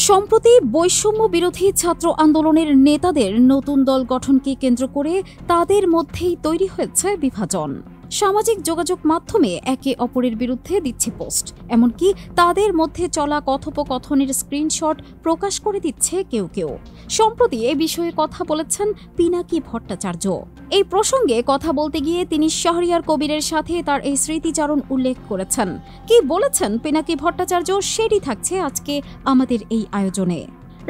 সম্প্রতি বৈষম্য বিরোধী ছাত্র আন্দোলনের নেতাদের নতুন দল গঠনকে কেন্দ্র করে তাদের মধ্যেই তৈরি হয়েছে বিভাজন। সামাজিক যোগাযোগ মাধ্যমে একে অপরের বিরুদ্ধে দিচ্ছে পোস্ট, এমনকি তাদের মধ্যে চলা কথোপকথনের স্ক্রিনশট প্রকাশ করে দিচ্ছে কেউ কেউ। সম্প্রতি এ বিষয়ে কথা বলেছেন পিনাকি ভট্টাচার্য। এই প্রসঙ্গে কথা বলতে গিয়ে তিনি শাহরিয়ার কবিরের সাথে তার এই স্মৃতিচারণ উল্লেখ করেছেন। কি বলেছেন পিনাকি ভট্টাচার্য, সেটি থাকছে আজকে আমাদের এই আয়োজনে।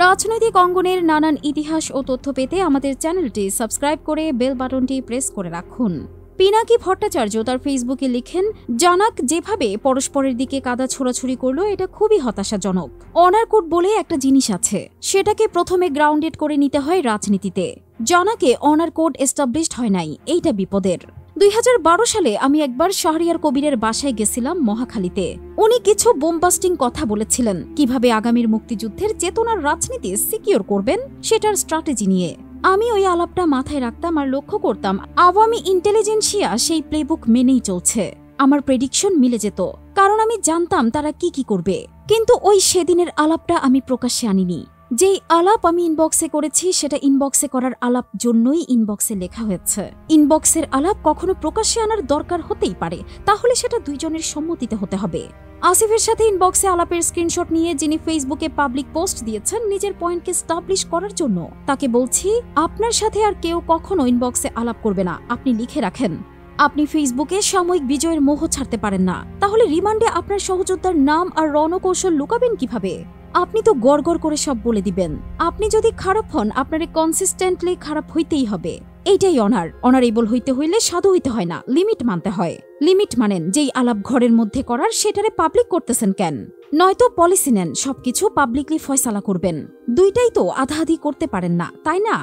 রাজনৈতিক অঙ্গনের নানান ইতিহাস ও তথ্য পেতে আমাদের চ্যানেলটি সাবস্ক্রাইব করে বেল বাটনটি প্রেস করে রাখুন। পিনাকি ভট্টাচার্য তার ফেসবুকে লিখেন, জানাক যেভাবে পরস্পরের দিকে কাদা ছোড়াছুড়ি করলো এটা খুবই হতাশাজনক। অনার কোড বলে একটা জিনিস আছে, সেটাকে প্রথমে গ্রাউন্ডেড করে নিতে হয় রাজনীতিতে। জানাকে অনার কোড এস্টাবলিশড হয় নাই, এইটা বিপদের। 2012 সালে আমি একবার শাহরিয়ার কবিরের বাসায় গেছিলাম মহাখালীতে। উনি কিছু বোমবাস্টিং কথা বলেছিলেন, কিভাবে আগামীর মুক্তিযুদ্ধের চেতনার রাজনীতি সিকিউর করবেন সেটার স্ট্র্যাটেজি নিয়ে। আমি ওই আলাপটা মাথায় রাখতাম আর লক্ষ্য করতাম আওয়ামী ইন্টেলিজেন্সিয়া সেই প্লেবুক মেনেই চলছে। আমার প্রেডিকশন মিলে যেত, কারণ আমি জানতাম তারা কি করবে। কিন্তু ওই সেদিনের আলাপটা আমি প্রকাশ্যে আনিনি। যেই আলাপ আমি ইনবক্সে করেছি সেটা ইনবক্সে করার আলাপ জন্যই ইনবক্সে লেখা হয়েছে। ইনবক্সের আলাপ কখনো প্রকাশ্যে আনার দরকার হতেই পারে, তাহলে সেটা দুইজনের সম্মতিতে হতে হবে। আসিফের সাথে ইনবক্সে আলাপের স্ক্রিনশট নিয়ে যিনি ফেসবুকে পাবলিক পোস্ট দিয়েছেন নিজের পয়েন্টকে স্টাবলিশ করার জন্য, তাকে বলছি, আপনার সাথে আর কেউ কখনো ইনবক্সে আলাপ করবে না, আপনি লিখে রাখেন। আপনি ফেসবুকে সাময়িক বিজয়ের মোহ ছাড়তে পারেন না, তাহলে রিমান্ডে আপনার সহযোদ্ধার নাম আর রণকৌশল লুকাবেন কিভাবে? আপনি তো গড়গড় করে সব বলে দিবেন। আপনি যদি খারাপ হন, আপনারে কনসিস্টেন্টলি খারাপ হইতেই হবে। এইটাই অনারেবল হইতে হইলে সাধু হইতে হয় না, লিমিট মানতে হয়। লিমিট মানেন, যেই আলাপ ঘরের মধ্যে করার সেটারে পাবলিক করতেছেন কেন? নয়তো পলিসি নেন, সবকিছু পাবলিকলি ফয়সালা করবেন। দুইটাই তো আধা আধি করতে পারেন না, তাই না?